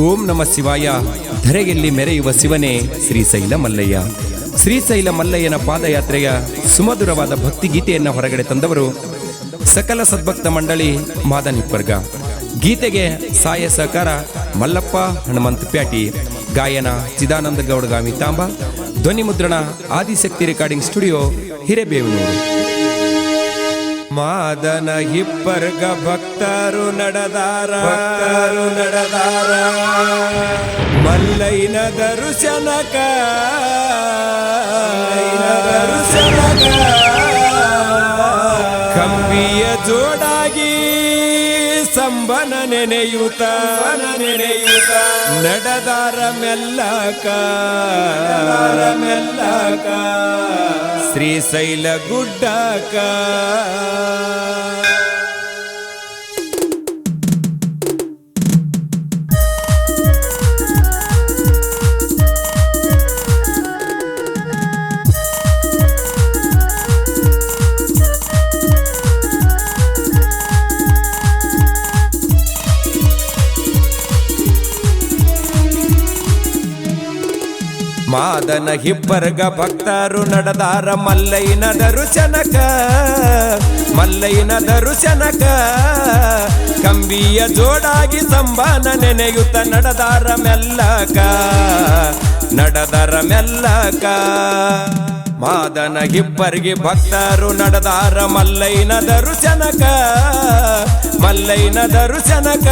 ಓಂ ನಮ ಶಿವಾಯ. ಧರೆಯಲ್ಲಿ ಮೆರೆಯುವ ಶಿವನೇ ಶ್ರೀಶೈಲ ಮಲ್ಲಯ್ಯ. ಶ್ರೀಶೈಲ ಮಲ್ಲಯ್ಯನ ಪಾದಯಾತ್ರೆಯ ಸುಮಧುರವಾದ ಭಕ್ತಿಗೀತೆಯನ್ನು ಹೊರಗಡೆ ತಂದವರು ಸಕಲ ಸದ್ಭಕ್ತ ಮಂಡಳಿ ಮಾದನಿಪ್ಪರ್ಗ. ಗೀತೆಗೆ ಸಹಾಯ ಸಹಕಾರ ಮಲ್ಲಪ್ಪ ಹನುಮಂತ ಪ್ಯಾಟಿ. ಗಾಯನ ಚಿದಾನಂದ ಗೌಡಗಾಮಿ ತಾಂಬ. ಧ್ವನಿ ಮುದ್ರಣ ಆದಿಶಕ್ತಿ ರೆಕಾರ್ಡಿಂಗ್ ಸ್ಟುಡಿಯೋ ಹಿರೇಬೇವನೂರು. ಮಾದನ ಹಿಪ್ಪರ್ಗ ಭಕ್ತರು ನಡೆದಾರ ಮಲ್ಲಯ್ಯನ ದರ್ಶನಕ ಕಂಬಿಯ ಜೋಡಾಗಿ ಸಂಬನ ನೆನೆಯುತ್ತ ನಡೆದಾರ ಮೆಲ್ಲಕ ಶ್ರೀಶೈಲ ಗುಡ್ಡಕ. ಮಾದನ ಹಿಬ್ಬರ್ಗ ಭಕ್ತರು ನಡೆದಾರ ಮಲ್ಲಯ್ಯನ ದರ್ಶನಕ ಕಂಬಿಯ ಜೋಡಾಗಿ ಸಂಬಾನ ನೆನೆಯುತ್ತ ನಡೆದಾರ ಮೆಲ್ಲಕ ಮಾದನ ಹಿಬ್ಬರ್ಗಿ ಭಕ್ತರು ನಡೆದಾರ ಮಲ್ಲಯ್ಯನ ದರ್ಶನಕ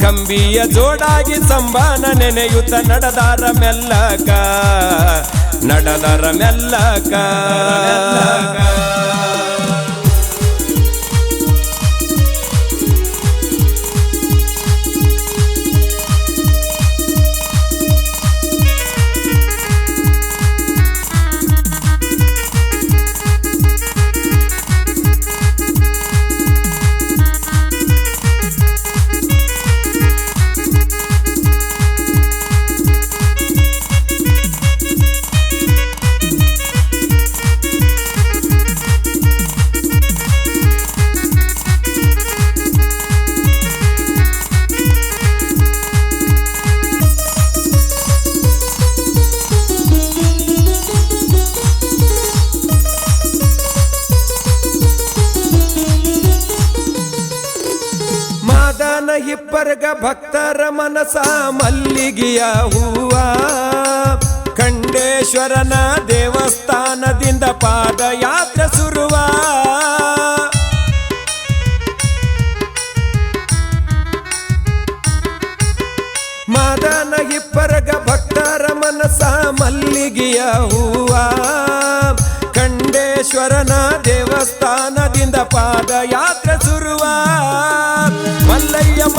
ಕಂಬಿಯ ಜೋಡಾಗಿ ಸಂಬಾನ ನೆನೆಯುತ್ತ ನಡೆದಾರ ಮೆಲ್ಲಕ ಹಿಪ್ಪರ್ಗ ಭಕ್ತರ ಮನಸ ಮಲ್ಲಿಗೆಯ ಹೂವ ಖಂಡೇಶ್ವರನ ದೇವಸ್ಥಾನದಿಂದ ಪಾದಯಾತ್ರೆ ಶುರುವ. ಮಾದನ ಹಿಪ್ಪರ್ಗ ಭಕ್ತರ ಮನಸ ಮಲ್ಲಿಗೆಯ ಹೂವ ಖಂಡೇಶ್ವರನ ದೇವಸ್ಥಾನದಿಂದ ಪಾದಯಾತ್ರೆ ಶುರುವ.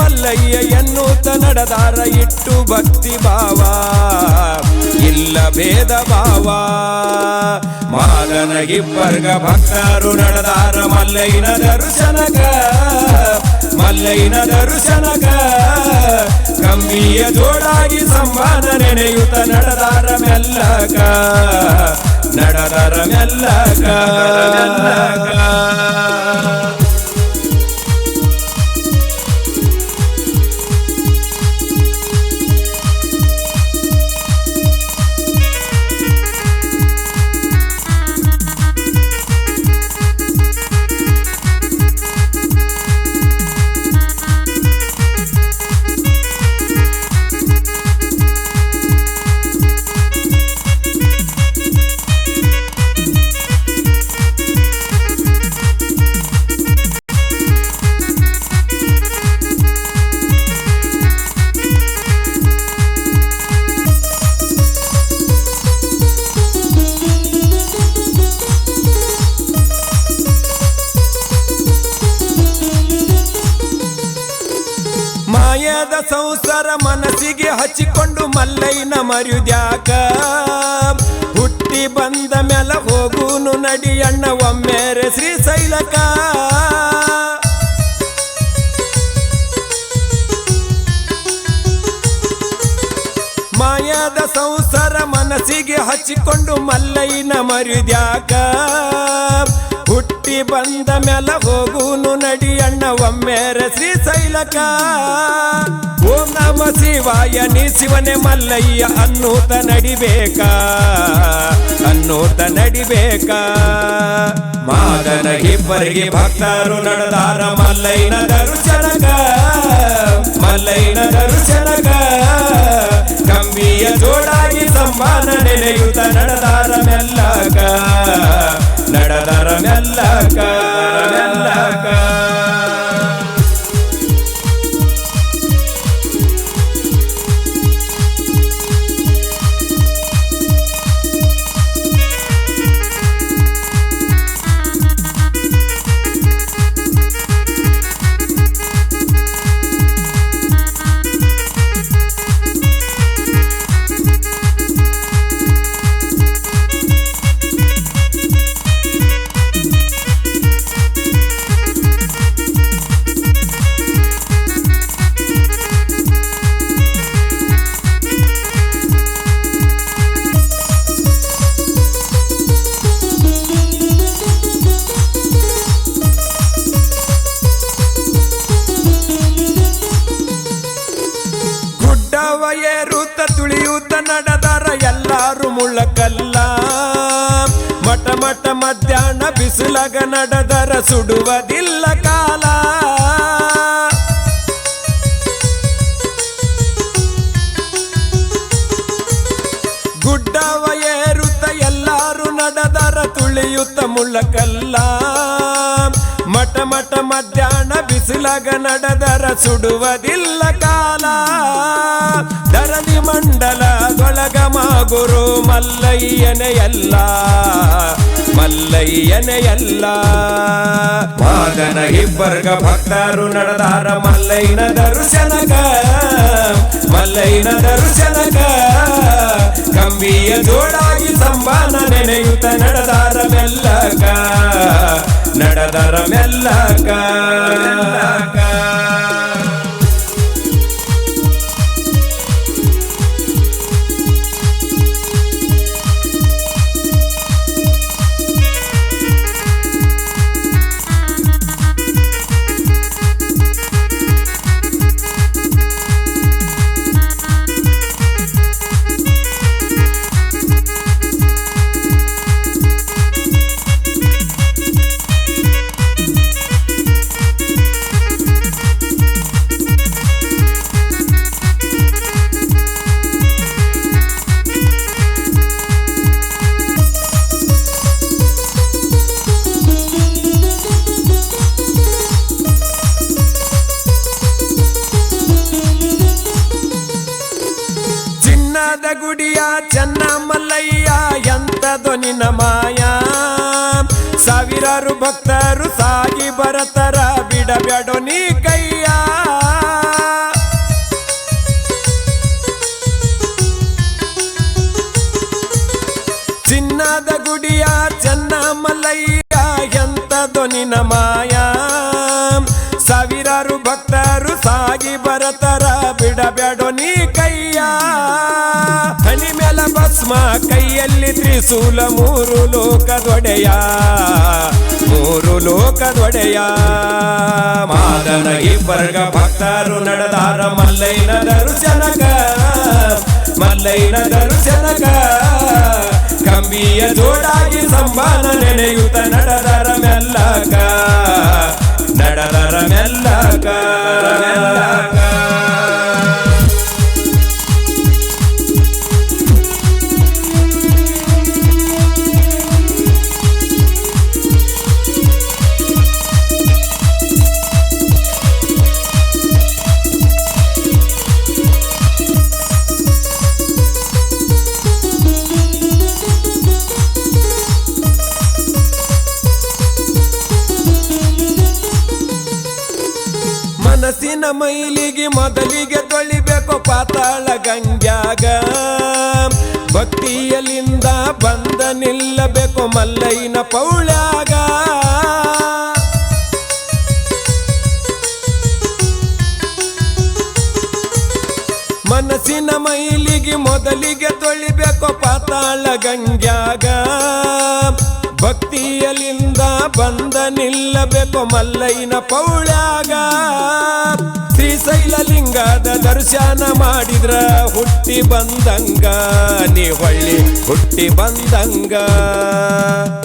ಮಲ್ಲಯ್ಯ ಎನ್ನುತ್ತ ನಡೆದಾರ ಇಟ್ಟು ಭಕ್ತಿ ಭಾವ ಇಲ್ಲ ಭೇದ ಭಾವ. ಮಾದನ ಹಿಪ್ಪರ್ಗ ಭಕ್ತರು ನಡೆದಾರ ಮಲ್ಲಯ್ಯನ ದರ್ಶನಕ ಕಂಬಿಯ ಜೋಡಾಗಿ ಸಂಬಾನ ನೆನೆಯುತ್ತ ನಡೆದಾರ ಮೆಲ್ಲಕ ಮಾಯದ ಸಂಸಾರ ಮನಸ್ಸಿಗೆ ಹಚ್ಚಿಕೊಂಡು ಮಲ್ಲಯ್ಯನ ಮರ್ಯುದ್ಯಾಕ ಹುಟ್ಟಿ ಬಂದ ಮೇಲೆ ಹೋಗುನು ನಡಿಯಣ್ಣ ಒಮ್ಮೆರೆ ಶ್ರೀಶೈಲಕ. ಮಾಯದ ಸಂಸಾರ ಮನಸ್ಸಿಗೆ ಹಚ್ಚಿಕೊಂಡು ಮಲ್ಲಯ್ಯನ ಮರ್ಯುದ್ಯಾಕ ಹುಟ್ಟಿ ಹುಟ್ಟಿ ಬಂದ ಮ್ಯಾಲ ಹೋಗುನು ನಡಿ ಅಣ್ಣ ಒಮ್ಮೆರೆ ಶ್ರೀಶೈಲಕ. ಓಂ ನಮ ಶಿವಾಯ ನೀ ಶಿವನೇ ಮಲ್ಲಯ್ಯ ಅನ್ನೂತ ನಡಿಬೇಕ, ಅನ್ನೂತ ನಡಿಬೇಕ. ಮಾದನ ಇಬ್ಬರಿಗೆ ಭಕ್ತರು ನಡೆದಾರ ಮಲ್ಲಯ್ಯನ ದರ್ಶನಕ, ಮಲ್ಲಯ್ಯನ ದರ್ಶನಕ. ಕಂಬಿಯ ಜೋಡಾಗಿ ಸಂಬಾನ ನೆನೆಯುತ್ತ ನಡೆದಾರ ಮೆಲ್ಲಕ, ನಡೆದರ ಮೆಲ್ಲಕ, ಮೆಲ್ಲಕ. ಏರುತ್ತ ತುಳಿಯುತ್ತ ನಡೆದಾರ ಎಲ್ಲಾರು ಮುಳ್ಳಕಲ್ಲ. ಮಠ ಮಠ ಮಧ್ಯಾಹ್ನ ಬಿಸಿಲಾಗ ನಡೆದರ ಸುಡುವುದಿಲ್ಲ ಕಾಲ. ಗುಡ್ಡವ ಏರುತ್ತ ಎಲ್ಲಾರು ನಡೆದರ ತುಳಿಯುತ್ತ ಮುಳ್ಳಕಲ್ಲ. ಮಠ ಮಠ ಮಧ್ಯಾಹ್ನ ಬಿಸಿಲಾಗ ನಡೆದರ ಸುಡುವುದಿಲ್ಲ ಕಾಲ. ಧರಣಿ ಮಂಡಲದೊಳಗ ಮಾಗುರು ಮಲ್ಲಯ್ಯನೆಯಲ್ಲ, ಮಲ್ಲಯ್ಯನೆಯಲ್ಲ. ಮಾದನ ಇಬ್ಬರ್ಗ ಭಕ್ತರು ನಡೆದಾರ ಮಲ್ಲಯ್ಯನ ದರ್ಶನಕ, ಮಲ್ಲಯ್ಯನ ದರ್ಶನಕ. ಕಂಬಿಯ ಜೋಡಾಗಿ ಸಂಬಾನ ನೆನೆಯುತ್ತ ನಡೆದಾರ ಮೆಲ್ಲಕ, ನಡೆದರ ಮೆಲ್ಲಕ, ಮೆಲ್ಲಕ. ಗುಡಿಯ ಚೆನ್ನ ಮಲ್ಲಯ್ಯ ಎಂತದೋ ನಿನ್ನ ಮಾಯ. ಸಾವಿರಾರು ಭಕ್ತರು ಸಾಗಿ ಬರತರ ಬಿಡಬೇಡೋ ನೀ ಕೈಯ. ಚಿನ್ನದ ಗುಡಿಯ ಚೆನ್ನ ಮಲ್ಲಯ್ಯ ಎಂತದೋ ನಿನ್ನ ಮಾಯ. ಸಾವಿರಾರು ಭಕ್ತರು ಸಾಗಿ ಬರತರ ಬಿಡಬೇಡೋ ನೀ ಕೈಯ. ಹನಿ ಮೇಲ ಭಸ್ಮ ಕೈಯಲ್ಲಿ ತ್ರಿಶೂಲ ಮೂರು ಲೋಕದೊಡೆಯ, ಮೂರು ಲೋಕದೊಡೆಯ. ಮಾದನ ಇಬ್ಬರ್ಗ ಭಕ್ತರು ನಡೆದಾರ ಮಲ್ಲಯ್ಯನ ದರ್ಶನಕ, ಮಲ್ಲಯ್ಯನ ದರ್ಶನಕ. ಕಂಬಿಯ ಜೋಡಾಗಿ ಸಂಬಾನ ನೆನೆಯುತ್ತ ನಡೆದರ ಮೆಲ್ಲಕ, ನಡೆದರ ಮೆಲ್ಲಕ, ಮೆಲ್ಲಕ. ಮನಸ್ಸಿನ ಮೈಲಿಗೆ ಮೊದಲಿಗೆ ತೊಳಿಬೇಕು ಪಾತಾಳ ಗಂಗ್ಯಾಗ. ಭಕ್ತಿಯಲಿಂದ ಬಂದ ನಿಲ್ಲಬೇಕು ಮಲ್ಲಯ್ಯನ ಪೌಳ್ಯಾಗ. ಮನಸ್ಸಿನ ಮೈಲಿಗೆ ಮೊದಲಿಗೆ ತೊಳಿಬೇಕು ಪಾತಾಳ ಗಂಗ್ಯಾಗ. ಭಕ್ತಿಯಲಿಂದ ಬಂದ ನಿಲ್ಲಬೇಕು ಮಲ್ಲಯ್ಯನ ಪೌಳ್ಯಾಗ. ಶ್ರೀಶೈಲ ಲಿಂಗದ ದರ್ಶನ ಮಾಡಿದ್ರ ಹುಟ್ಟಿ ಬಂದಂಗ, ನೀ ಹೊಳ್ಳಿ ಹುಟ್ಟಿ ಬಂದಂಗ.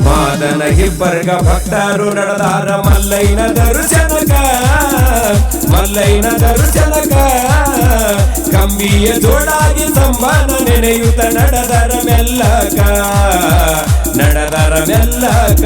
ಮಾದನ ಹಿಬ್ಬರ್ಗ ಭಕ್ತರು ನಡೆದಾರ ಮಲ್ಲಯ್ಯನ ದರ್ಶನಕ, ಮಲ್ಲಯ್ಯನ ದರ್ಶನಕ. ಕಂಬಿಯ ಜೋಡಾಗಿ ಸಂಬಾನ ನೆನೆಯುತ್ತ ನಡೆದರ ಮೆಲ್ಲಕ, ನಡೆದರ ಮೆಲ್ಲಕ.